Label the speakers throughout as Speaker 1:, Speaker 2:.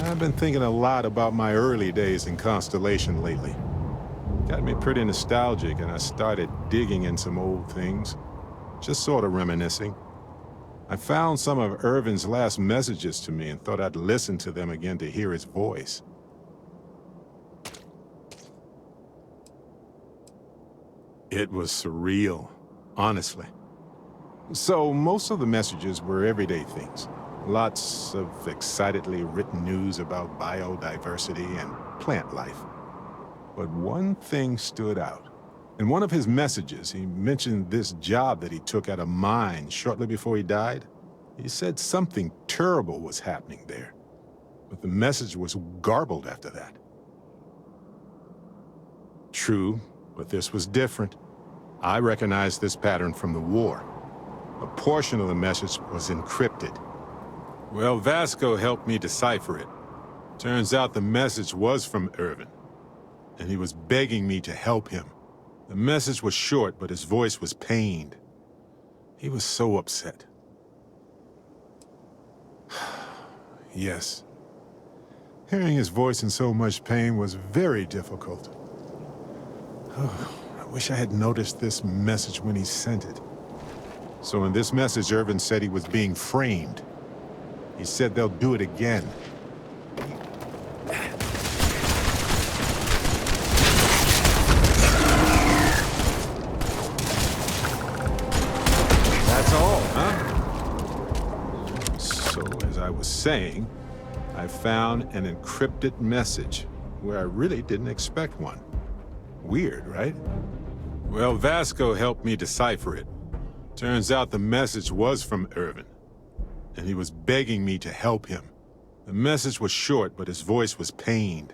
Speaker 1: I've been thinking a lot about my early days in Constellation lately. Got me pretty nostalgic, and I started digging in some old things, just sort of reminiscing. I found some of Irvin's last messages to me and thought I'd listen to them again to hear his voice. It was surreal, honestly. So most of the messages were everyday things. Lots of excitedly written news about biodiversity and plant life. But one thing stood out. In one of his messages, he mentioned this job that he took at a mine shortly before he died. He said something terrible was happening there, but the message was garbled after that. True, but this was different. I recognized this pattern from the war. A portion of the message was encrypted. Well, Vasco helped me decipher it. Turns out the message was from Irvin, and he was begging me to help him. The message was short, but his voice was pained. He was so upset. Yes. Hearing his voice in so much pain was very difficult. I wish I had noticed this message when he sent it. So in this message, Irvin said he was being framed. He said they'll do it again. That's all, huh? So, as I was saying, I found an encrypted message where I really didn't expect one. Weird, right? Well, Vasco helped me decipher it. Turns out the message was from Irvin, and he was begging me to help him. The message was short, but his voice was pained.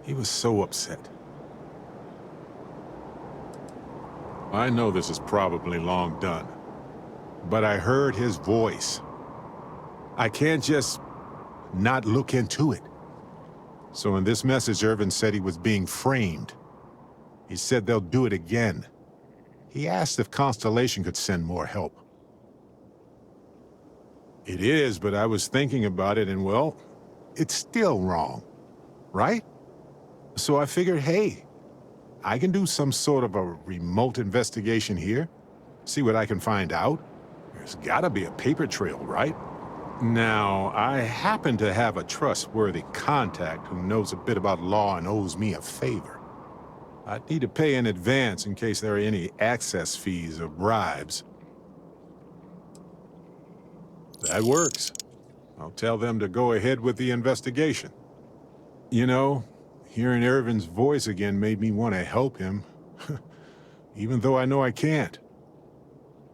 Speaker 1: He was so upset. I know this is probably long done, but I heard his voice. I can't just not look into it. So in this message, Irvin said he was being framed. He said they'll do it again. He asked if Constellation could send more help. It is, but I was thinking about it, and well, it's still wrong, right? So I figured, hey, I can do some sort of a remote investigation here, see what I can find out. There's gotta be a paper trail, right? Now, I happen to have a trustworthy contact who knows a bit about law and owes me a favor. I'd need to pay in advance in case there are any access fees or bribes. That works. I'll tell them to go ahead with the investigation. You know, hearing Irvin's voice again made me want to help him, even though I know I can't.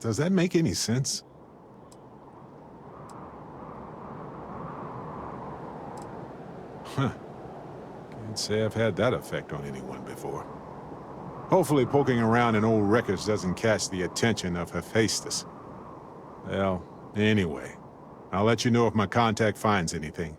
Speaker 1: Does that make any sense? Huh. Can't say I've had that effect on anyone before. Hopefully poking around in old records doesn't catch the attention of Hephaestus. Well, anyway, I'll let you know if my contact finds anything.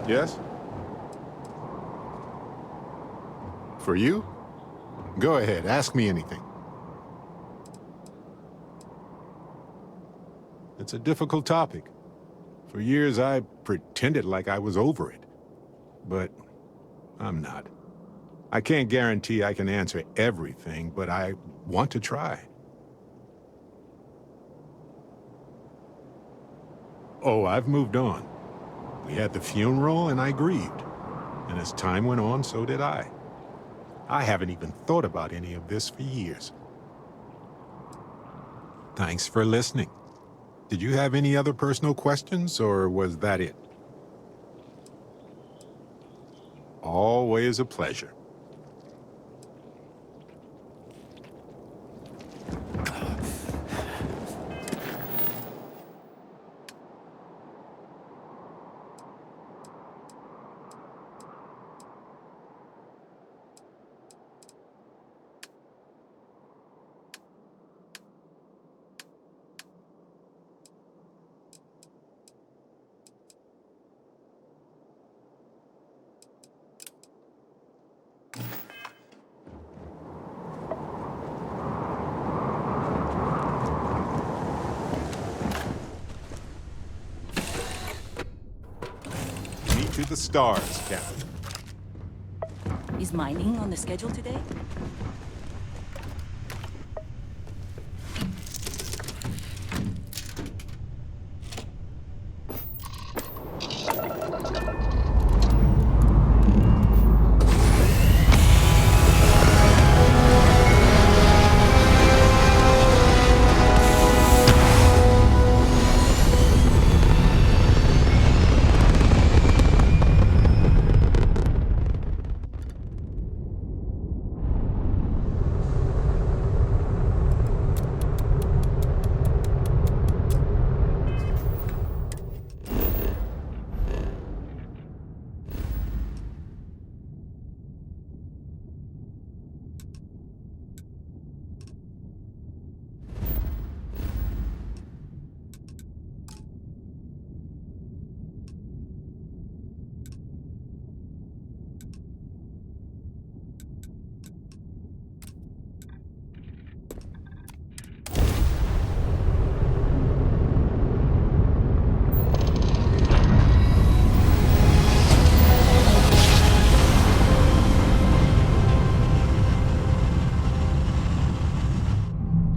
Speaker 1: Yes? For you? Go ahead, ask me anything. It's a difficult topic. For years, I pretended like I was over it. But I'm not. I can't guarantee I can answer everything, but I want to try. Oh, I've moved on. We had the funeral, and I grieved. And as time went on, so did I. I haven't even thought about any of this for years. Thanks for listening. Did you have any other personal questions, or was that it? Always a pleasure. the stars, Captain.
Speaker 2: Is mining on the schedule today?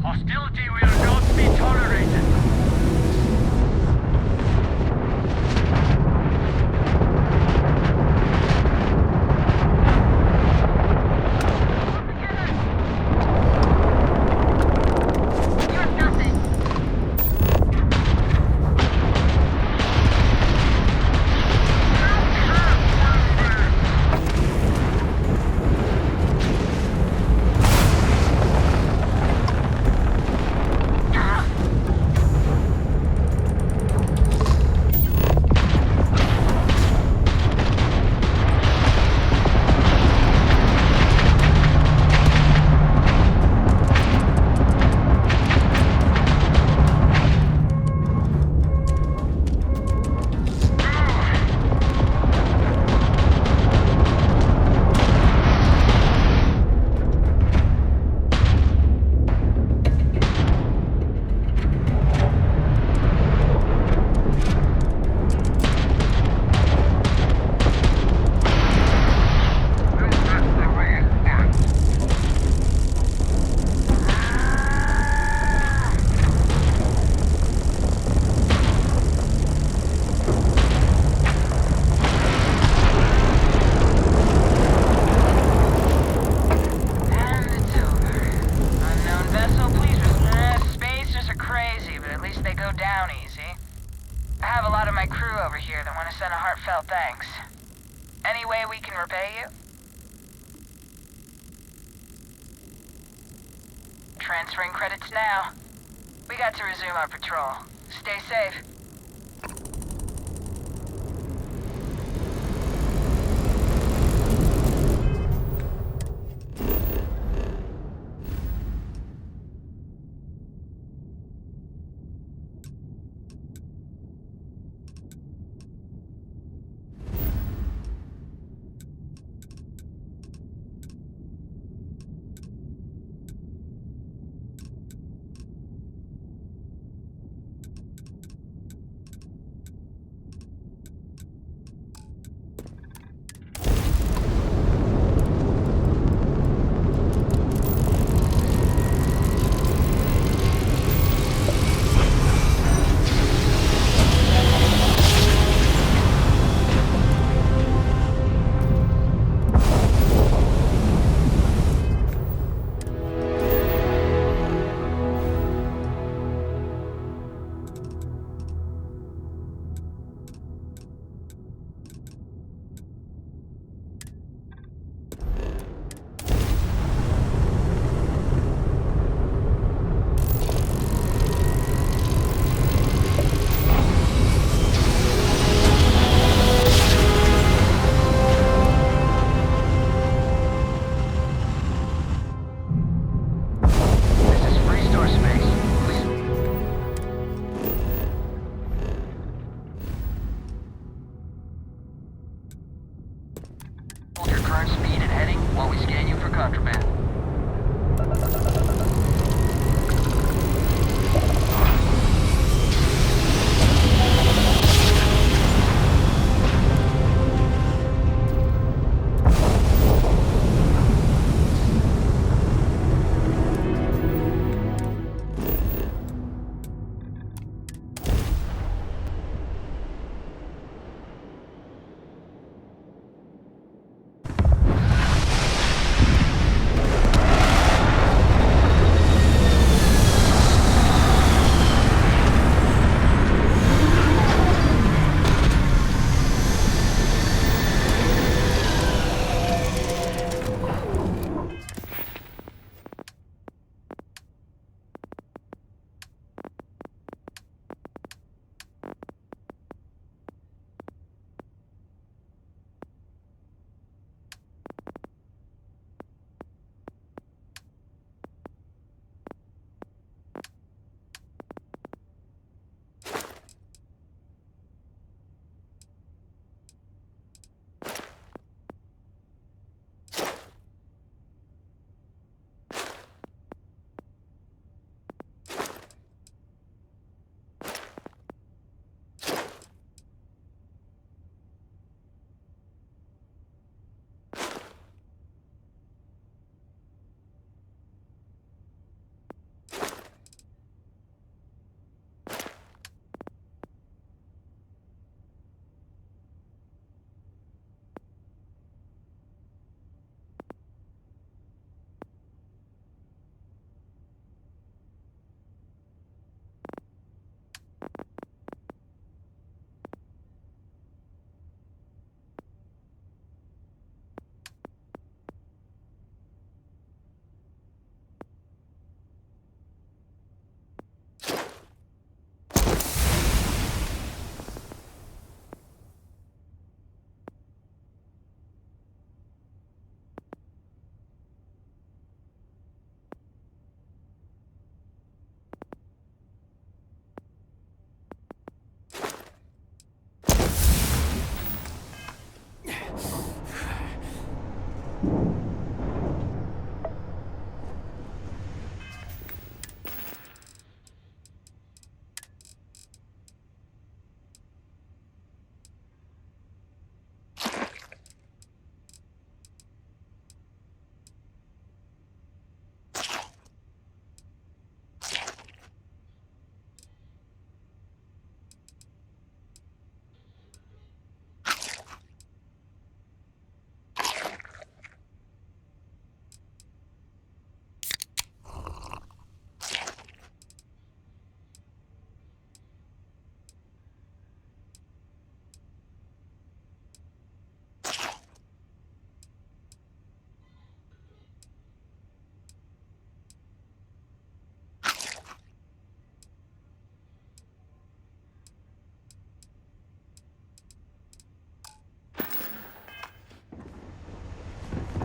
Speaker 3: Hostility will not be tolerated. You're nothing. Thanks. Any way we can repay you? Transferring credits now. We got to resume our patrol. Stay safe. Current speed and heading while we scan you for contraband.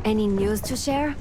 Speaker 4: Any news to share?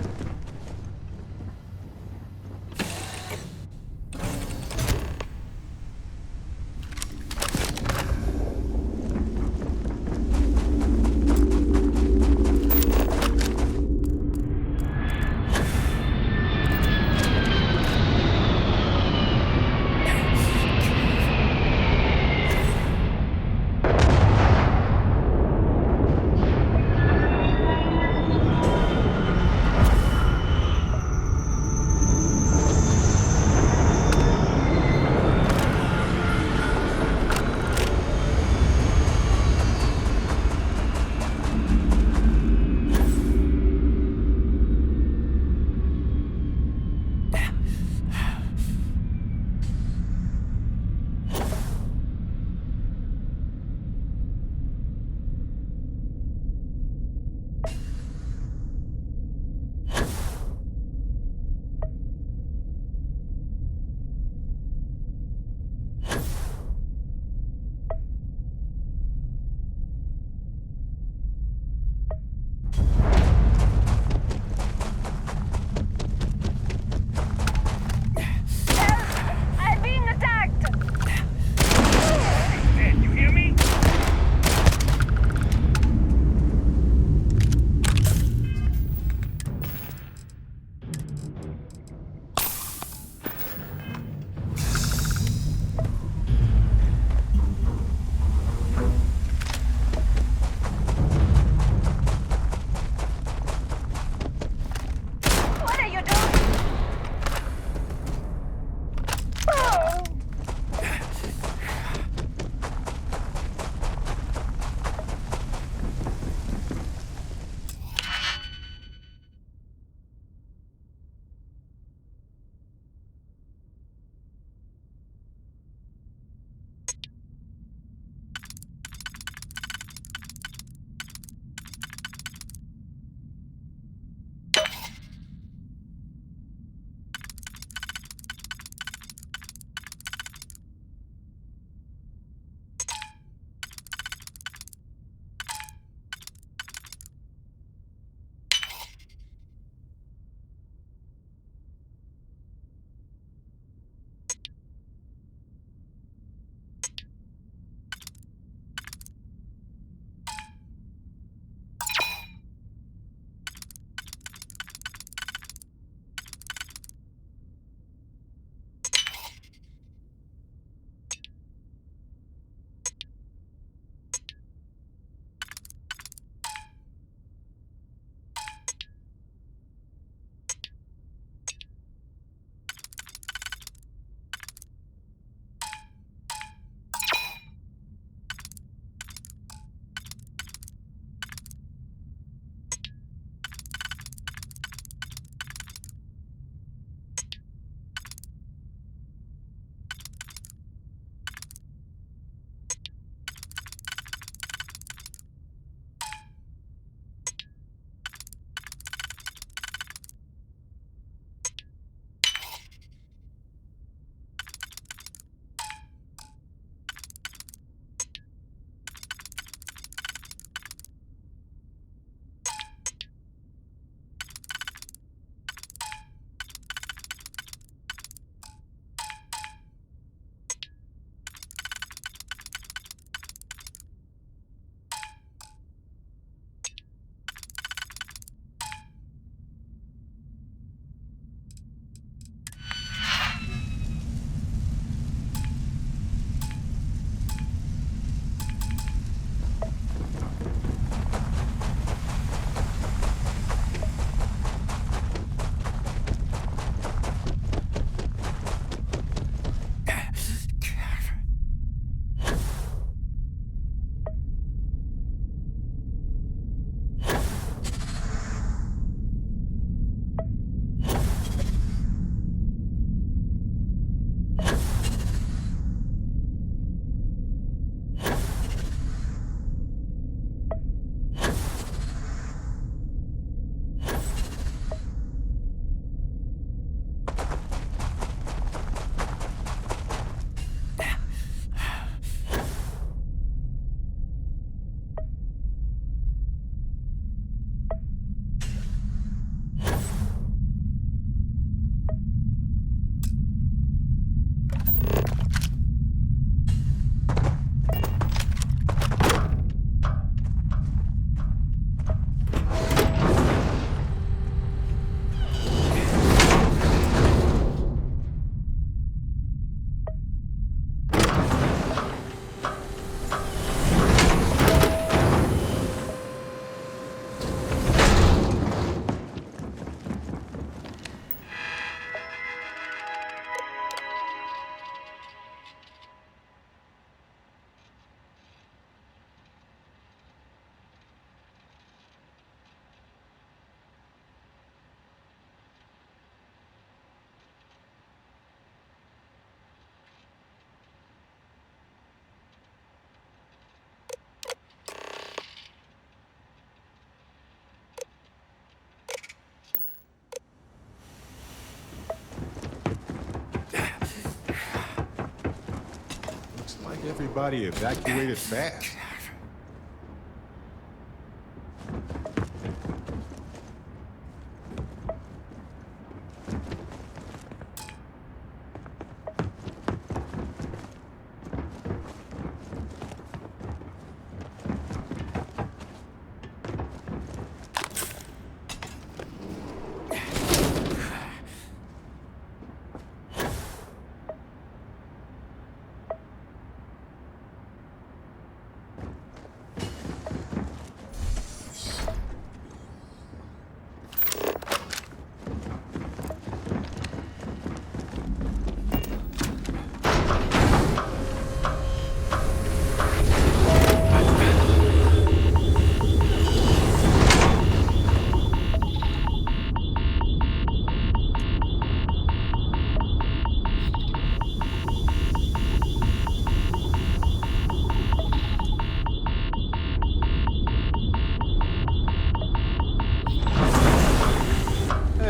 Speaker 1: Everybody evacuated fast.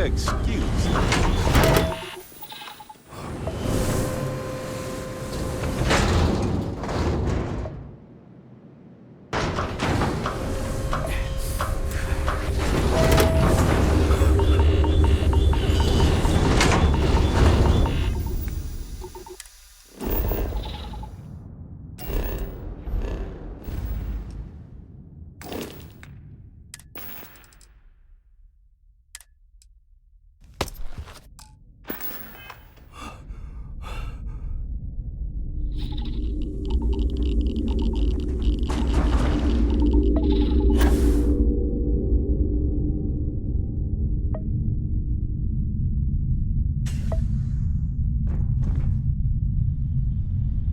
Speaker 1: Excuse me.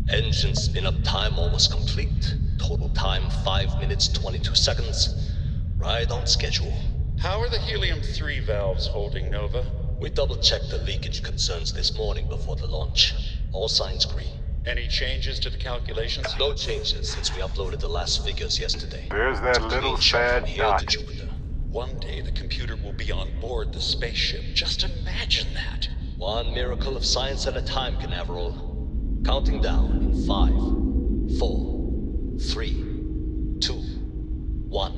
Speaker 4: Engine spin-up time almost complete. Total time 5 minutes 22 seconds. Right on schedule.
Speaker 5: How are the helium-3 valves holding, Nova?
Speaker 4: We double-checked the leakage concerns this morning before the launch. All signs green.
Speaker 5: Any changes to the calculations?
Speaker 4: No changes since we uploaded the last figures yesterday.
Speaker 1: There's that
Speaker 4: It's a
Speaker 1: little
Speaker 4: clean shot
Speaker 1: sad
Speaker 4: from here
Speaker 1: dot.
Speaker 4: to Jupiter.
Speaker 5: One day the computer will be on board the spaceship. Just imagine that.
Speaker 4: One miracle of science at a time, Canaveral. Counting down in 5, 4, 3, 2, 1.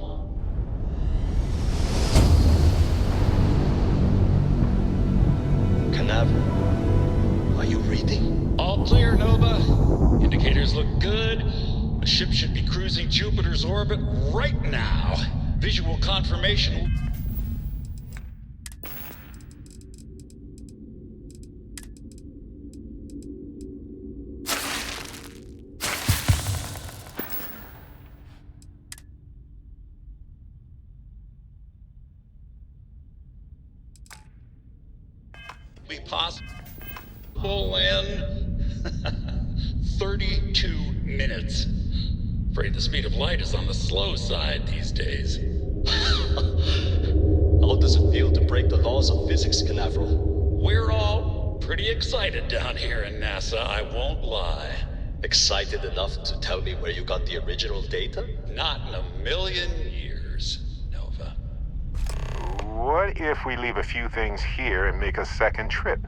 Speaker 4: Canaveral, are you reading?
Speaker 5: All clear, Nova. Indicators look good. The ship should be cruising Jupiter's orbit right now. Visual confirmation. Be possible in 32 minutes. Afraid the speed of light is on the slow side these days.
Speaker 4: How does it feel to break the laws of physics, Canaveral?
Speaker 5: We're all pretty excited down here in NASA, I won't lie.
Speaker 4: Excited enough to tell me where you got the original data?
Speaker 5: Not in a million years, Nova.
Speaker 1: What if we leave a few things here and make a second trip?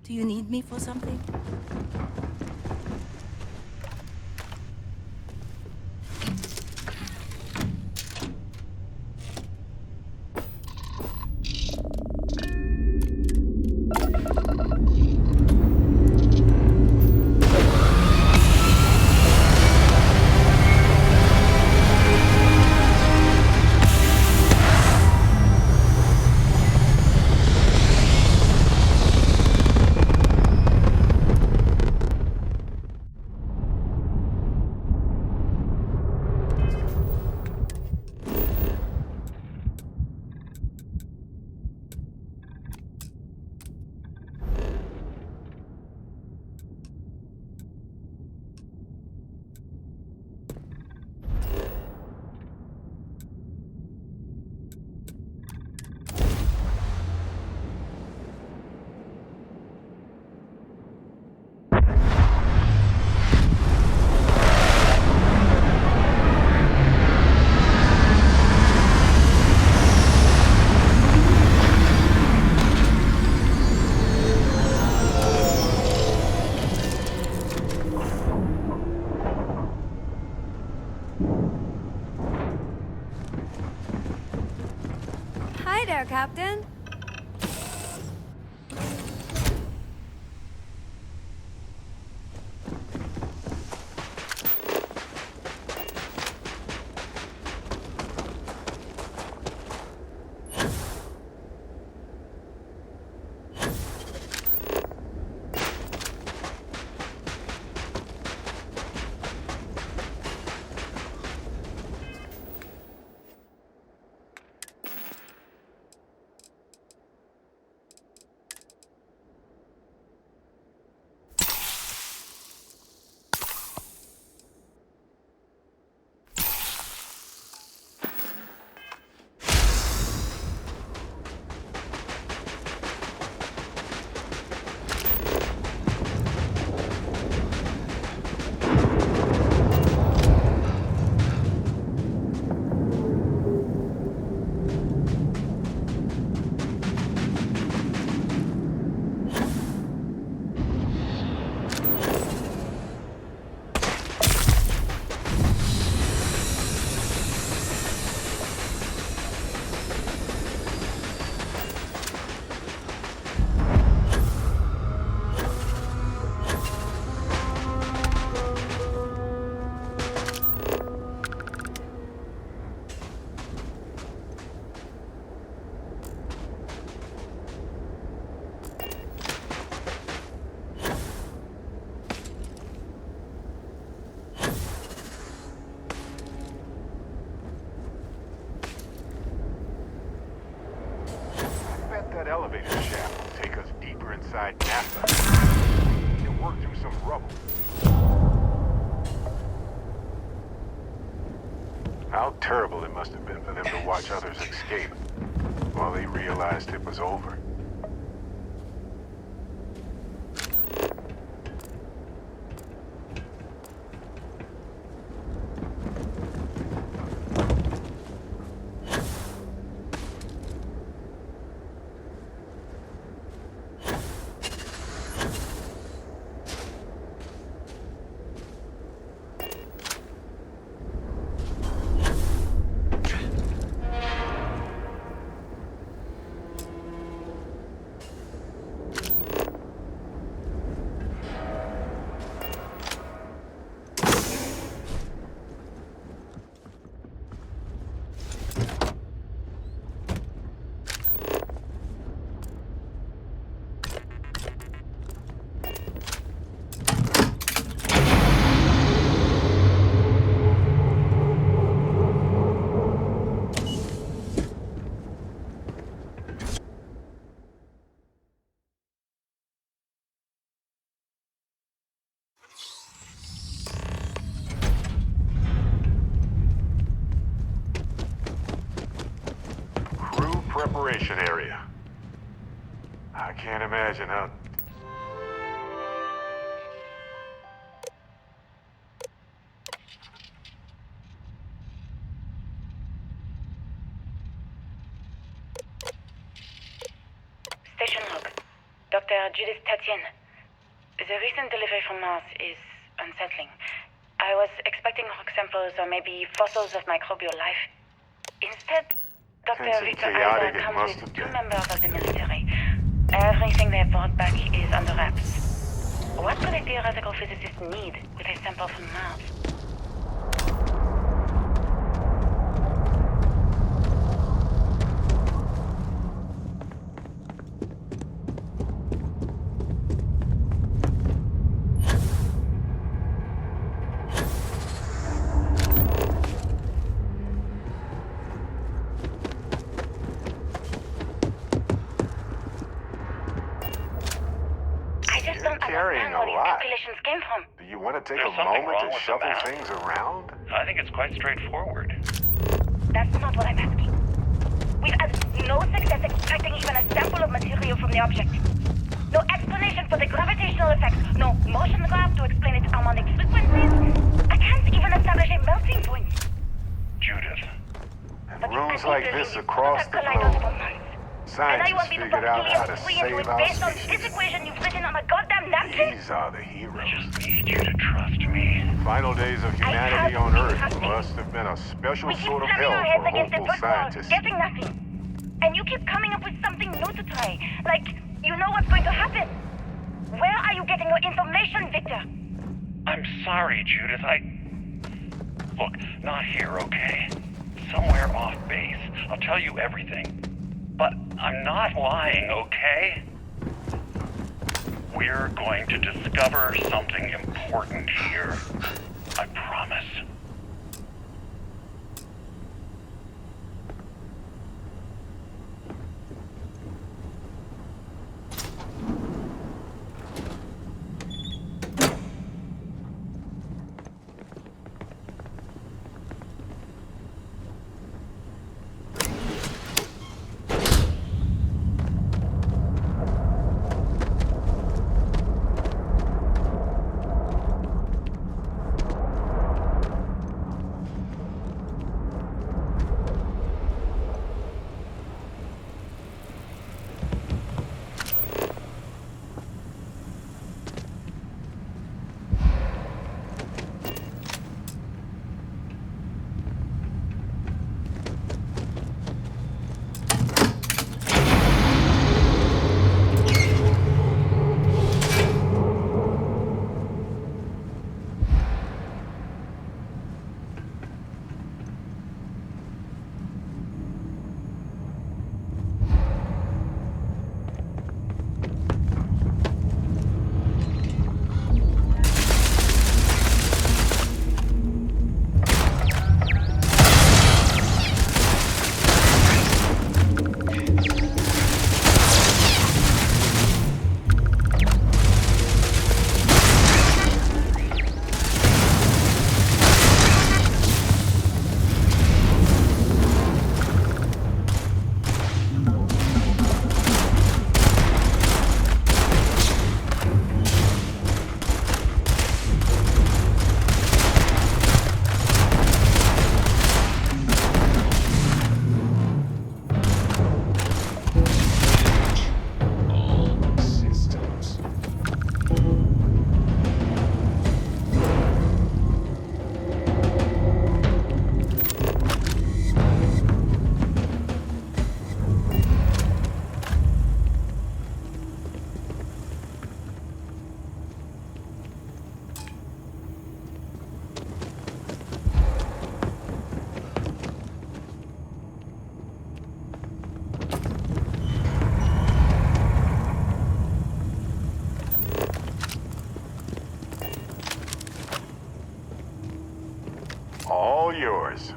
Speaker 2: Do you need me for something?
Speaker 6: Captain?
Speaker 1: That elevator shaft will take us deeper inside NASA and work through some rubble. How terrible it must have been for them to watch others escape while they realized it was over. Preparation area. I can't imagine how...
Speaker 7: Station log. Dr. Judith Tatian. The recent delivery from Mars is unsettling. I was expecting rock samples or maybe fossils of microbial life. Instead, Dr.
Speaker 1: Depends
Speaker 7: Victor
Speaker 1: how chaotic
Speaker 7: Alba
Speaker 1: it
Speaker 7: comes
Speaker 1: must
Speaker 7: with
Speaker 1: have
Speaker 7: two
Speaker 1: been.
Speaker 7: members of the military. Everything they brought back is under wraps. What could a theoretical physicist need with a sample from Mars? I just don't
Speaker 1: carrying
Speaker 7: understand
Speaker 1: a
Speaker 7: where these
Speaker 1: lot.
Speaker 7: calculations came from.
Speaker 1: Do you want to take
Speaker 5: There's
Speaker 1: a
Speaker 5: something
Speaker 1: moment
Speaker 5: wrong
Speaker 1: to
Speaker 5: with the
Speaker 1: shuffle
Speaker 5: map.
Speaker 1: things around?
Speaker 5: I think it's quite straightforward.
Speaker 7: That's not what I'm asking. We've had no success extracting even a sample of material from the object. No explanation for the gravitational effects. No motion graph to explain its harmonic frequencies. I can't even establish a melting point.
Speaker 5: Judith.
Speaker 1: And
Speaker 7: But
Speaker 1: rooms
Speaker 7: I've been
Speaker 1: like
Speaker 7: building
Speaker 1: this
Speaker 7: these
Speaker 1: across the
Speaker 7: prototype colliders for
Speaker 1: globe.
Speaker 7: months. And now you want
Speaker 1: Scientists
Speaker 7: me to
Speaker 1: figured
Speaker 7: put
Speaker 1: out how to
Speaker 7: helium-3 into
Speaker 1: save
Speaker 7: it
Speaker 1: our
Speaker 7: based on this
Speaker 1: species.
Speaker 7: equation you've written on a goddamn napkin?
Speaker 1: These are the
Speaker 5: I
Speaker 1: heroes.
Speaker 5: just need you to trust me.
Speaker 1: Final days of humanity
Speaker 7: have
Speaker 1: on
Speaker 7: been
Speaker 1: Earth
Speaker 7: trusting.
Speaker 1: must have been a special
Speaker 7: We keep
Speaker 1: sort of
Speaker 7: slamming
Speaker 1: hell
Speaker 7: our heads
Speaker 1: for
Speaker 7: against the
Speaker 1: hopeful
Speaker 7: brick wall,
Speaker 1: scientists.
Speaker 7: getting nothing. And you keep coming up with something new to try. Like, you know what's going to happen. Where are you getting your information, Victor?
Speaker 6: I'm sorry, Judith. Look, not here, okay? Somewhere off base. I'll tell you everything. But I'm not lying, okay? We're going to discover something important here. I promise.
Speaker 1: All yours.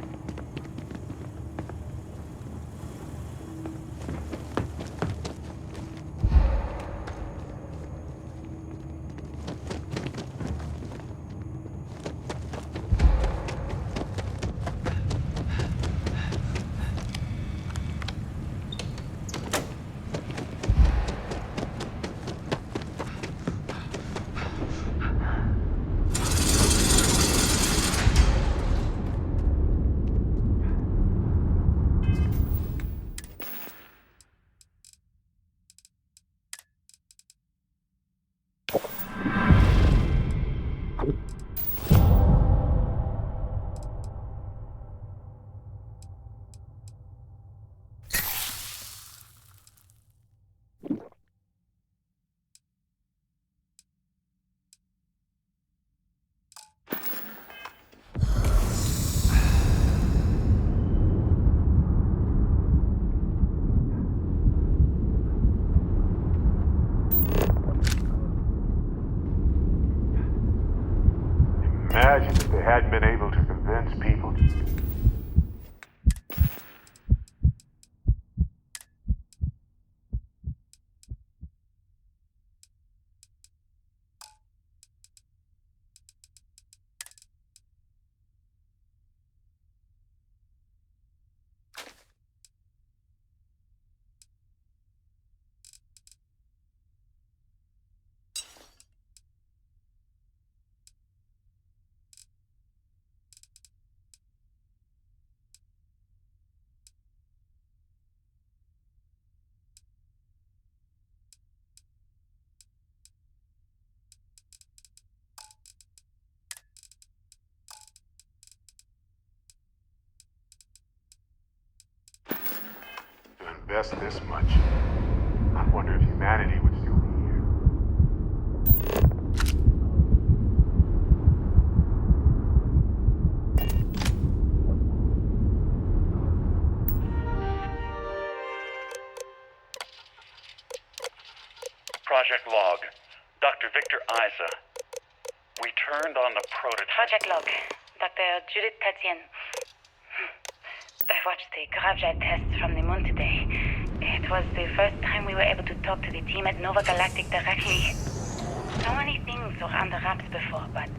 Speaker 1: Imagine if they hadn't been able to convince people. test this much, I wonder if humanity would still be here.
Speaker 6: Project Log. Dr. Victor Isa. We turned on the prototype.
Speaker 7: Project Log. Dr. Judith Tatienne. I watched the gravjet tests from the moon today. It was the first time we were able to talk to the team at Nova Galactic directly. So many things were under wraps before, but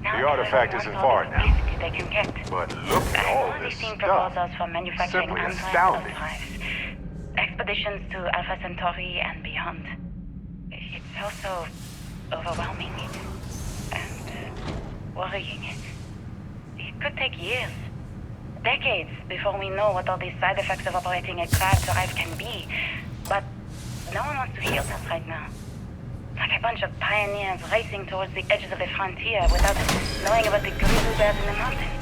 Speaker 7: now
Speaker 1: The artifact isn't far now.
Speaker 7: They can get.
Speaker 1: But look at all
Speaker 7: I've already
Speaker 1: this
Speaker 7: seen
Speaker 1: stuff.
Speaker 7: proposals for manufacturing
Speaker 1: Simply
Speaker 7: androids
Speaker 1: astounding.
Speaker 7: of drives. Expeditions to Alpha Centauri and beyond. It's also overwhelming and worrying. It could take years, decades, before we know what all these side effects of operating a craft drive can be. But no one wants to hear that right now. Like a bunch of pioneers racing towards the edges of the frontier without knowing about the grizzly bears in the mountains.